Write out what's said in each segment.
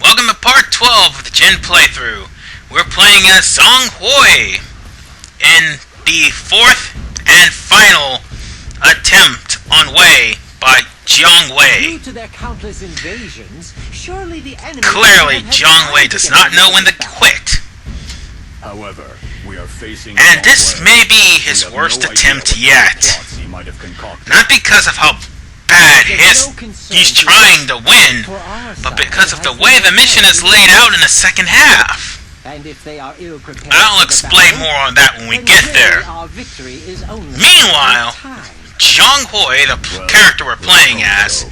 Welcome to part 12 of the Jin playthrough. We're playing as Zhong Hui in the fourth and final attempt on Wei by Jiang Wei. Due to their countless invasions, surely the enemy Clearly, Jiang Wei does not know when to quit. However, we are facing And this may be his worst attempt yet. Not because of how bad he's trying to win, but because of the way the mission is laid out in the second half. And if they are ill-prepared, I'll explain more on that when we get there. Meanwhile, Zhong Hui, the character we're playing as,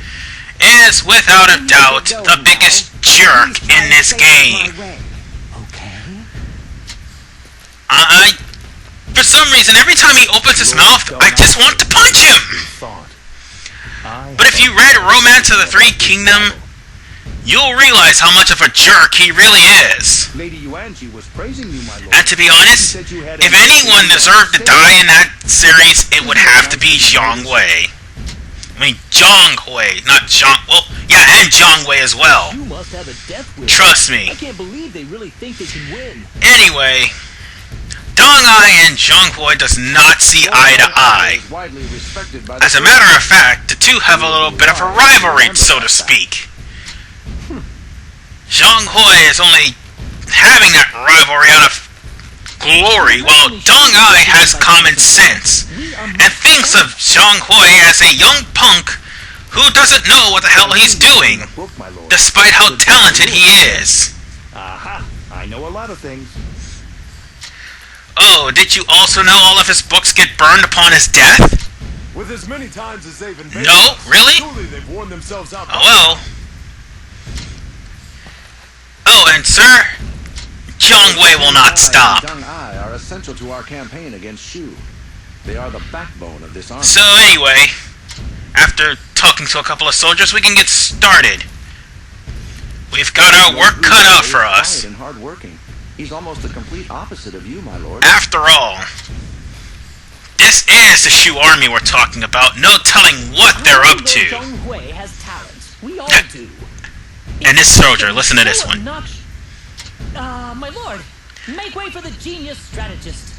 is without a doubt the biggest jerk in this game. For some reason, every time he opens his mouth, I just want to punch him! But if you read Romance of the Three Kingdom, you'll realize how much of a jerk he really is. And to be honest, if anyone deserved to die in that series, it would have to be Jiang Wei. I mean, Zhong Hui, not Zhong... Well, yeah, and Jiang Wei as well. Trust me. I can't believe they really think they can win. Anyway, Deng Ai and Zhong Hui does not see eye to eye. As a matter of fact, the two have a little bit of a rivalry, so to speak. Zhong Hui is only having that rivalry out of glory, while Deng Ai has common sense, and thinks of Zhong Hui as a young punk who doesn't know what the hell he's doing, despite how talented he is. Aha! I know a lot of things. Oh, did you also know all of his books get burned upon his death? With as many times as they've invaded No, really? Truly they've worn themselves out. Oh well. Oh, and sir, Jiang Wei will not stop. Deng Ai are essential to our campaign against Shu. They are the backbone of this army. So anyway, after talking to a couple of soldiers, we can get started. We've got our work cut out for us. And hardworking. He's almost the complete opposite of you, my lord. After all, this is the Shu army we're talking about. No telling what they're up to. Zhong Hui has talents. We all do. And this soldier, listen to this one. My lord, make way for the genius strategist.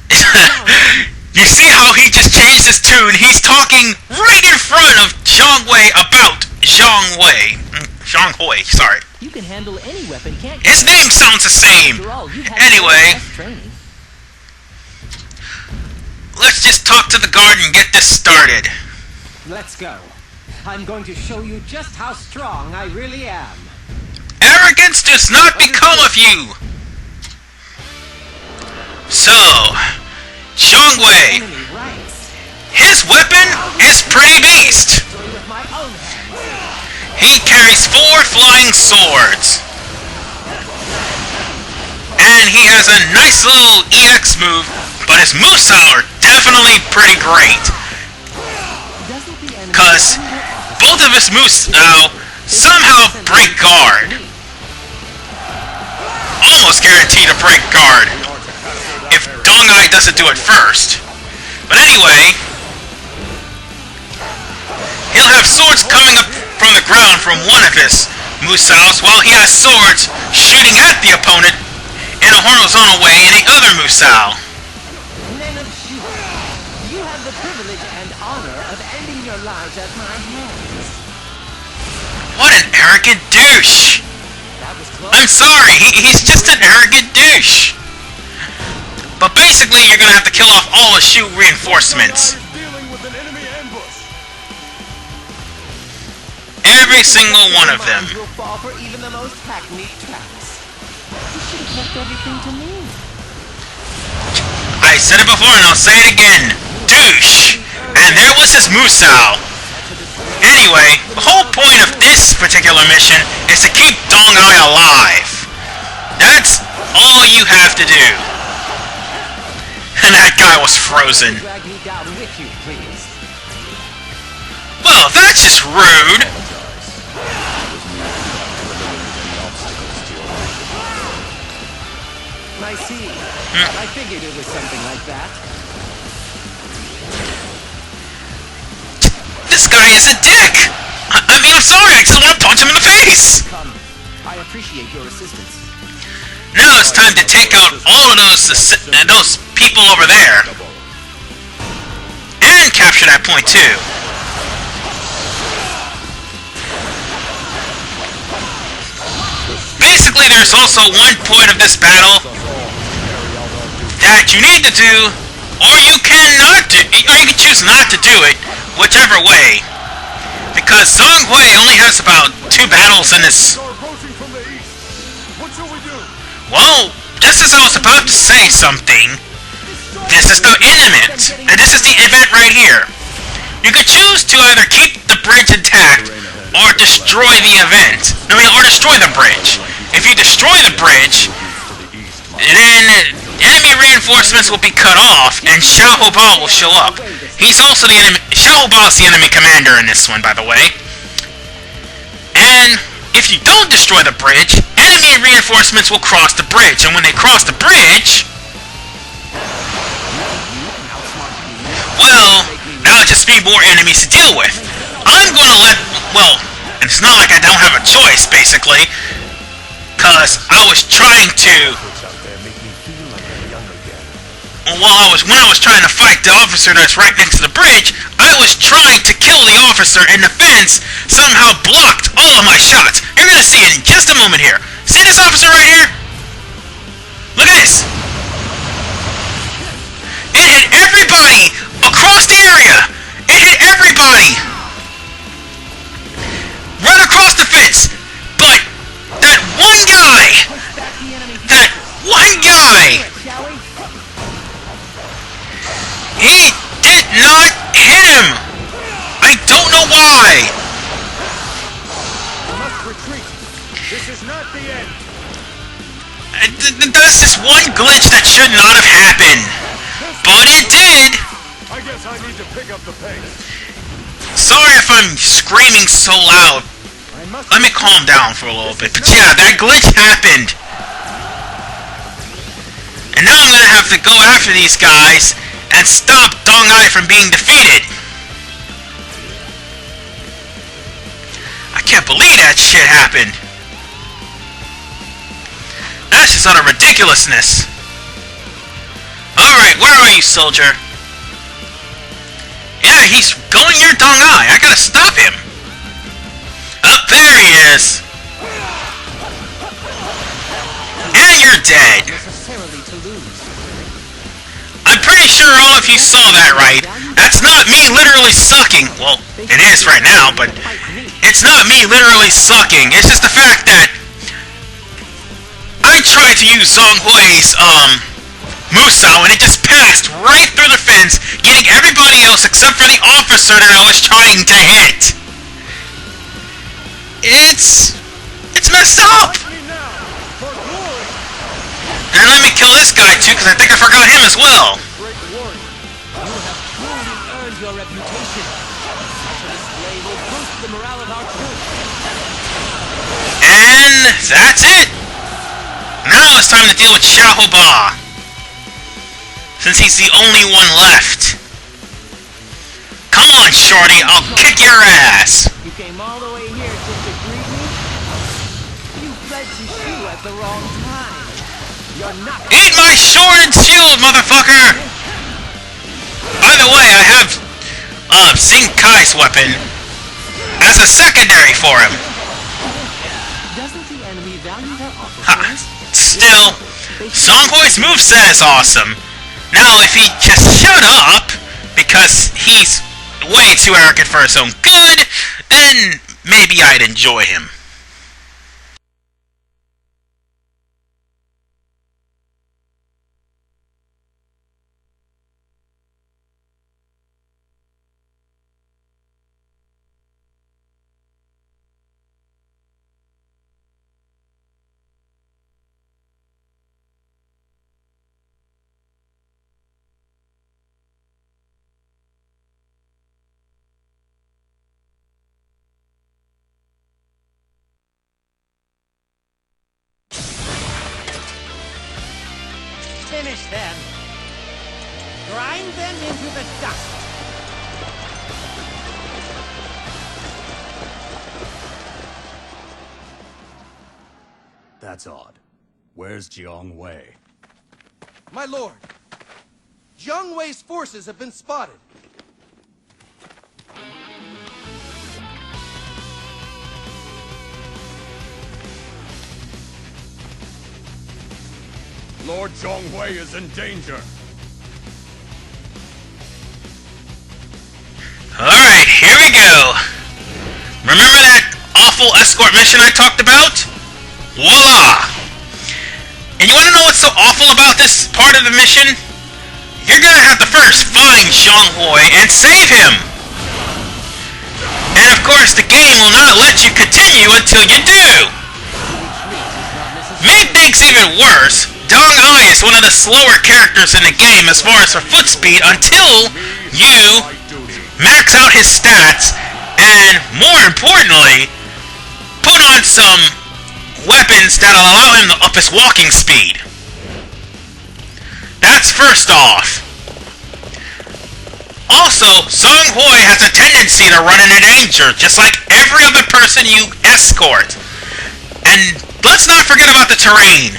You see how he just changed his tune? He's talking right in front of Jiang Wei about Zhong Wei. Zhong Hui, sorry. You can handle any weapon, can't you? His name sounds the same. Anyway, let's just talk to the guard and get this started. Let's go. I'm going to show you just how strong I really am. Arrogance does not become of you. So, Zhong Wei, his weapon is pretty beast. He carries 4 flying swords. And he has a nice little EX move, but his movestyles are definitely pretty great. Because both of his moves now somehow break guard. Almost guaranteed to break guard if Deng Ai doesn't do it first. But anyway, he'll have swords coming up from the ground from one of his movestyles, while he has swords shooting at the opponent in a horizontal way in the other movestyles. Men of Shu, you have the privilege and honor of ending your lives at my hands. What an arrogant douche! That was close. I'm sorry, he's just an arrogant douche. But basically, you're gonna have to kill off all the Shu reinforcements. Every single one of them. Will fall for even the most hackneyed traps. You should have left everything to me. I said it before and I'll say it again. Douche! And there was his movestyles. Anyway, the whole point of this particular mission is to keep Deng Ai alive. That's all you have to do. And that guy was frozen. Drag me down with you, please. Well, that's just rude. I see. I figured it was something like that. This guy is a dick! I mean, I'm sorry, I just want to punch him in the face! Come. I have appreciate your assistance. Now it's time to take out all of those people over there. And capture that point too. Basically, there's also one point of this battle that you need to do, or you cannot do, or you can choose not to do it, whichever way. Because Zhong Hui only has about 2 battles in this. Are approaching from the east. What shall we do? Well, just as I was about to say something, this is the event, and this is the event right here. You could choose to either keep the bridge intact or destroy the event. I mean, or destroy the bridge. If you destroy the bridge, then enemy reinforcements will be cut off, and Xiahou Ba will show up. He's also the enemy. Xiahou Ba is the enemy commander in this one, by the way. And if you don't destroy the bridge, enemy reinforcements will cross the bridge, and when they cross the bridge, well, that'll just be more enemies to deal with. I'm gonna well, and it's not like I don't have a choice, basically, because I was trying to, when I was trying to fight the officer that's right next to the bridge, I was trying to kill the officer, and the fence somehow blocked all of my shots. You're gonna see it in just a moment here. See this officer right here? Look at this! It hit everybody across the area! It hit everybody! Right across the fence! But that one guy! He did not hit him! I don't know why! We must retreat. This is not the end. That's just one glitch that should not have happened. But it did! I guess I need to pick up the pace. Sorry if I'm screaming so loud. Let me calm down for a little bit. But yeah, that glitch happened. And now I'm gonna have to go after these guys and stop Deng Ai from being defeated. I can't believe that shit happened. That's just utter ridiculousness. Alright, where are you, soldier? Yeah, he's going near Deng Ai. I gotta stop him. Up there he is. And you're dead. I'm pretty sure all of you saw that right. That's not me literally sucking. Well, it is right now, but it's not me literally sucking. It's just the fact that I tried to use Zhong Hui's, Musou, and it just passed right through the fence, getting everybody else except for the officer that I was trying to hit. It's messed up. And let me kill this guy too, because I think I forgot him as well. You have truly earned your reputation. Such a display will boost the morale of our troops. And that's it. Now it's time to deal with Xiahou Ba, since he's the only one left. Come on, shorty, I'll kick your ass. You came all the way here just to greet me? You fled to Shu at the wrong time. You're not... Eat my sword and shield, motherfucker! By the way, I have Xing Kai's weapon as a secondary for him. Doesn't the enemy value their officers? Ha! Still, Zhong Hui's moveset is awesome. Now, if he just shut up, because he's way too arrogant for his own good, then maybe I'd enjoy him. Finish them. Grind them into the dust. That's odd. Where's Jiang Wei? My lord, Jiang Wei's forces have been spotted. Lord Zhong Hui is in danger. Alright, here we go. Remember that awful escort mission I talked about? Voila! And you want to know what's so awful about this part of the mission? You're gonna have to first find Zhong Hui and save him! And of course, the game will not let you continue until you do! Make things even worse, Deng Ai is one of the slower characters in the game as far as her foot speed until you max out his stats and, more importantly, put on some weapons that'll allow him to up his walking speed. That's first off. Also, Zhong Hui has a tendency to run into danger, just like every other person you escort. And let's not forget about the terrain.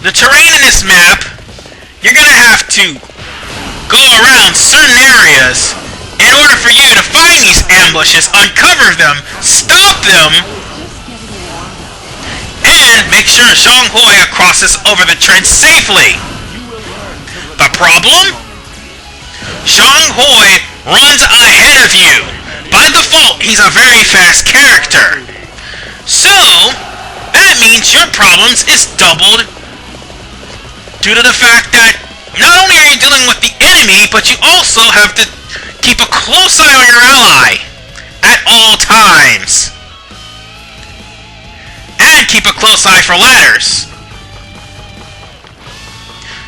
The terrain in this map, you're gonna have to go around certain areas in order for you to find these ambushes, uncover them, stop them, and make sure Zhong Hui crosses over the trench safely. The problem? Zhong Hui runs ahead of you. By default, he's a very fast character. So, that means your problems is doubled due to the fact that not only are you dealing with the enemy, but you also have to keep a close eye on your ally at all times. And keep a close eye for ladders.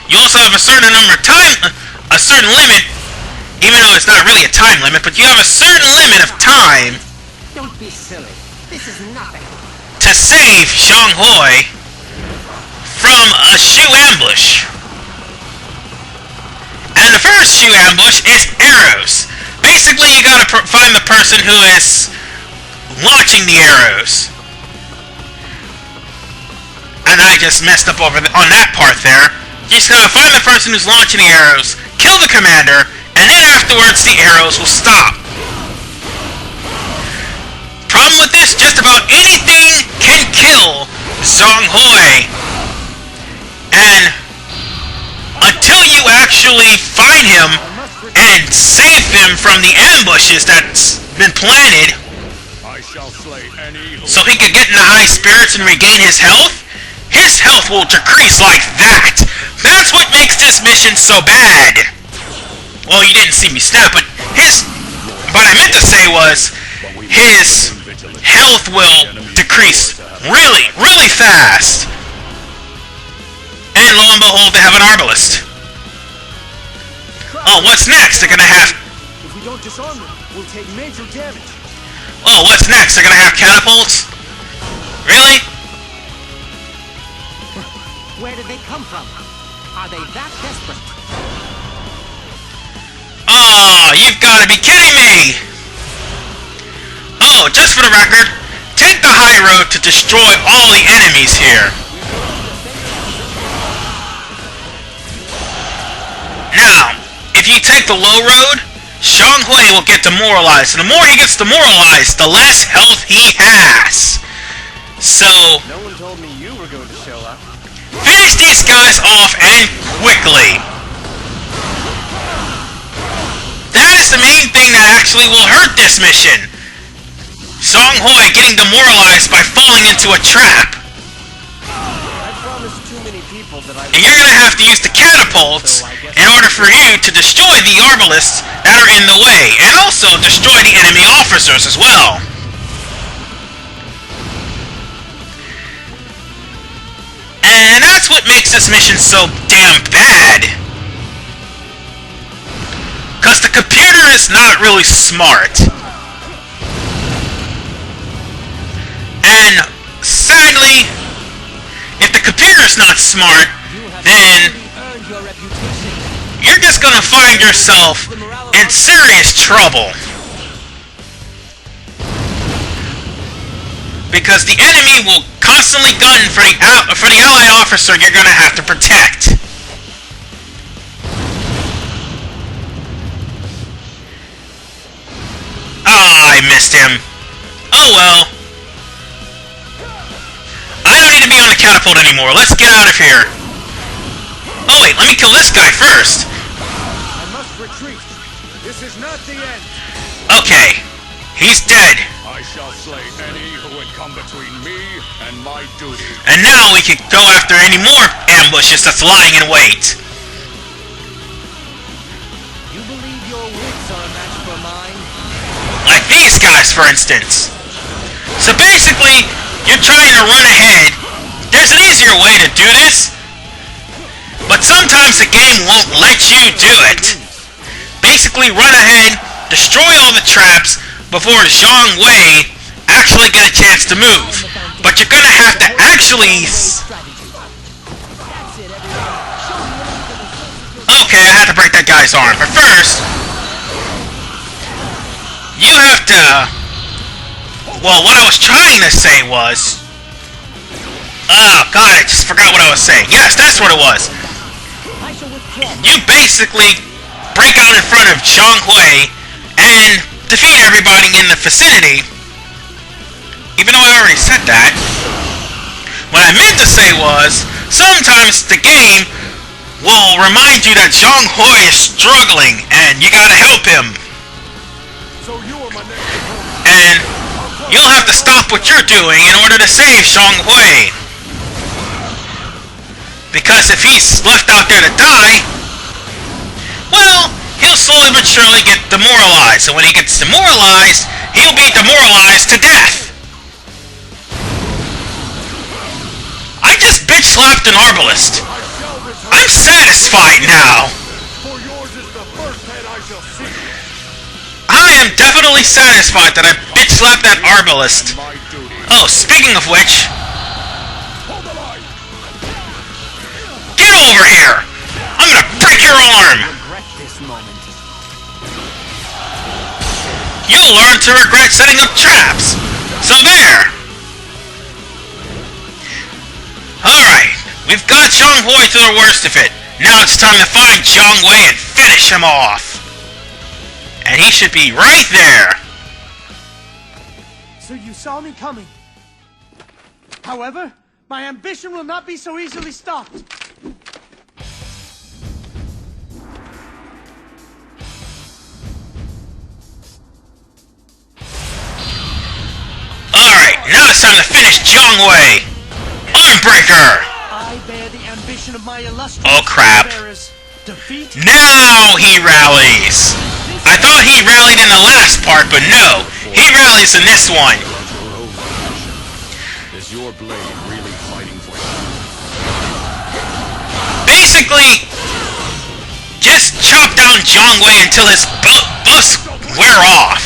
You also have a certain a certain limit, even though it's not really a time limit, but you have a certain limit of time Don't be silly. This is nothing. to save Zhong Hui from a shoe ambush. And the first shoe ambush is arrows. Basically, you gotta find the person who is launching the arrows. And I just messed up on that part there. You just gotta find the person who's launching the arrows, kill the commander, and then afterwards the arrows will stop. Problem with this, just about anything can kill Zhong Hui. And until you actually find him and save him from the ambushes that's been planted, I shall slay any who... so he can get into high spirits and regain his health will decrease like that. That's what makes this mission so bad. Well, you didn't see me snap, but what I meant to say was, his health will decrease really, really fast. And lo and behold, they have an arbalist. Oh, what's next? They're gonna have... If we don't disarm them, we'll take major damage. Oh, what's next? They're gonna have catapults? Really? Where did they come from? Are they that desperate? Oh, you've gotta be kidding me! Oh, just for the record, take the high road to destroy all the enemies here. Now, if you take the low road, Zhong Hui will get demoralized, and the more he gets demoralized, the less health he has. So, No one told me you were going to show up. finish these guys off, and quickly. That is the main thing that actually will hurt this mission. Zhong Hui getting demoralized by falling into a trap. I promised too many people that I... And you're gonna have to use the catapults in order for you to destroy the arbalists that are in the way, and also destroy the enemy officers as well. And that's what makes this mission so damn bad. Because the computer is not really smart. And sadly, if the computer's not smart, then Earned your reputation. you're just gonna find yourself in serious trouble. Because the enemy will constantly constantly gunning for the allied officer you're gonna have to protect. Ah, I missed him. Oh well. I don't need to be on the catapult anymore. Let's get out of here. Oh wait, let me kill this guy first. I must retreat. This is not the end. Okay, he's dead. I shall slay any who would come between me and my duty. And now we can go after any more ambushes that's lying in wait. You believe your wits are a match for mine? Like these guys, for instance. So basically, you're trying to run ahead. There's an easier way to do this, but sometimes the game won't let you do it. Basically, run ahead, destroy all the traps before Zhong Hui actually get a chance to move. But you're gonna have to actually... Okay, I had to break that guy's arm. But first, you have to... Well, what I was trying to say was... Oh, God, I just forgot what I was saying. Yes, that's what it was. You basically break out in front of Zhong Hui and defeat everybody in the vicinity. Even though I already said that. What I meant to say was, sometimes the game will remind you that Zhong Hui is struggling and you gotta help him. So you are my next opponent. And you'll have to stop what you're doing in order to save Zhong Hui. Because if he's left out there to die, well, he'll slowly but surely get demoralized. And when he gets demoralized, he'll be demoralized to death. I just bitch-slapped an arbalist. I'm satisfied now. For yours is the first head I shall see. I am definitely satisfied that I bitch-slapped that arbalist. My duty. Oh, speaking of which, Hold the line. get over here! I'm gonna break your arm! Regret this moment. You'll learn to regret setting up traps! So there! Alright, we've got Zhong Hui through the worst of it. Now it's time to find Jiang Wei and finish him off! And he should be right there! So you saw me coming. However, my ambition will not be so easily stopped. Alright, now it's time to finish Jiang Wei! Armbreaker! I bear the ambition of my illustrious Oh, crap. bearers. Defeat. Now he rallies! I thought he rallied in the last part, but no! He rallies in this one! Is your blade really fighting for you? Basically, just chop down Jiang Wei until his buffs wear off.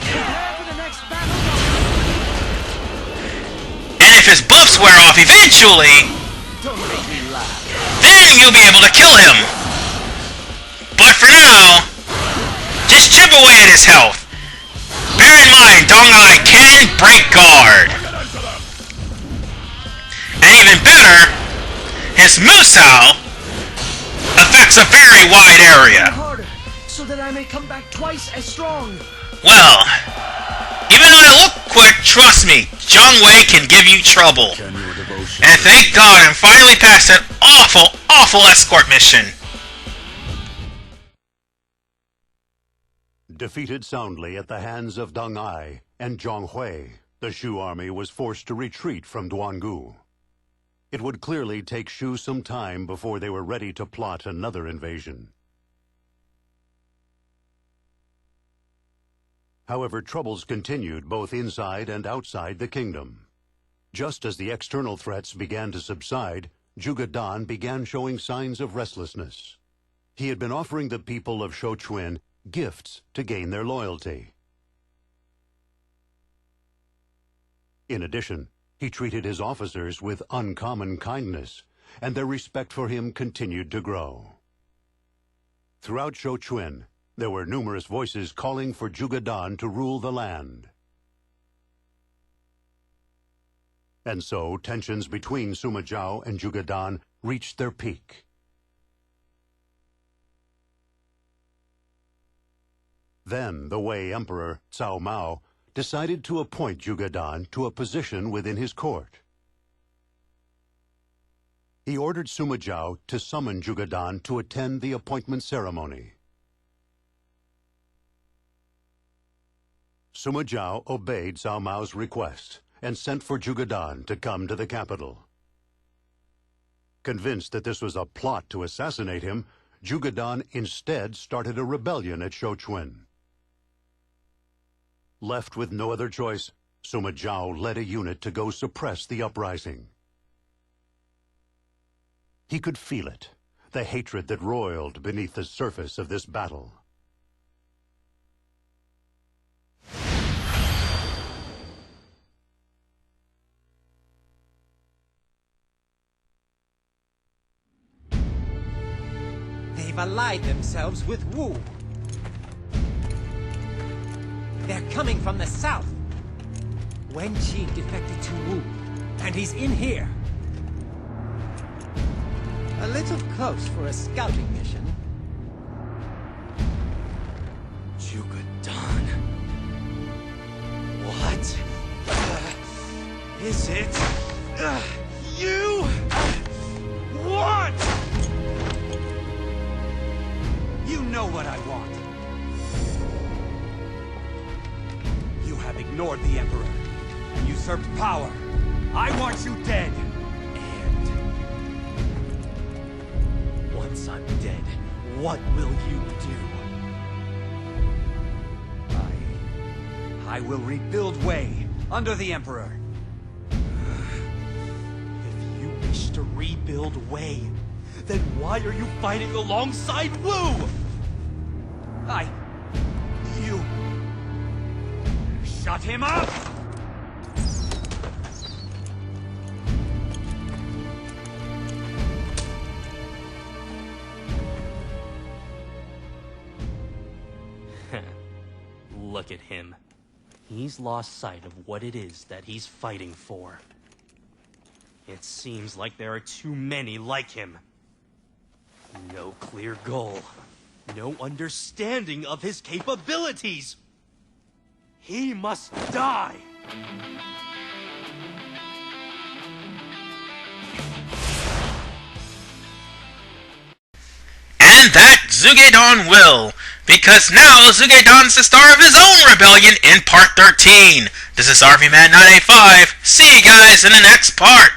Prepare for the next battle. And if his buffs wear off eventually, Don't make me laugh. then you'll be able to kill him. But for now, just chip away at his health. Bear in mind, Deng Ai can break guard. And even better, his Musou affects a very wide area. Harder, so that I may come back twice as strong. Well, even though I look quick, trust me, Jiang Wei can give you trouble. Can your devotion... And thank God I'm finally past that awful, awful escort mission. Defeated soundly at the hands of Deng Ai and Zhong Hui, the Shu army was forced to retreat from Duangu. It would clearly take Shu some time before they were ready to plot another invasion. However, troubles continued both inside and outside the kingdom. Just as the external threats began to subside, Zhuge Dan began showing signs of restlessness. He had been offering the people of Shochuan gifts to gain their loyalty. In addition, he treated his officers with uncommon kindness, and their respect for him continued to grow. Throughout Shochuan, there were numerous voices calling for Zhuge Dan to rule the land. And so tensions between Sima Zhao and Zhuge Dan reached their peak. Then the Wei Emperor, Cao Mao, decided to appoint Zhuge Dan to a position within his court. He ordered Sima Zhao to summon Zhuge Dan to attend the appointment ceremony. Sima Zhao obeyed Cao Mao's request and sent for Zhuge Dan to come to the capital. Convinced that this was a plot to assassinate him, Zhuge Dan instead started a rebellion at Shouchun. Left with no other choice, Sima Zhao led a unit to go suppress the uprising. He could feel it, the hatred that roiled beneath the surface of this battle. They've allied themselves with Wu. They're coming from the south. Wen Qi defected to Wu, and he's in here. A little close for a scouting mission. Zhuge Dan. What is it you want? You know what I want. You have ignored the Emperor and usurped power. I want you dead. And once I'm dead, what will you do? I will rebuild Wei under the Emperor. If you wish to rebuild Wei, then why are you fighting alongside Wu? You... Shut him up! Look at him. He's lost sight of what it is that he's fighting for. It seems like there are too many like him. No clear goal. No understanding of his capabilities. He must die! And that Zhuge Dan will, because now Zhuge Dan's the star of his own rebellion in Part 13. This is RV Man 985. See you guys in the next part.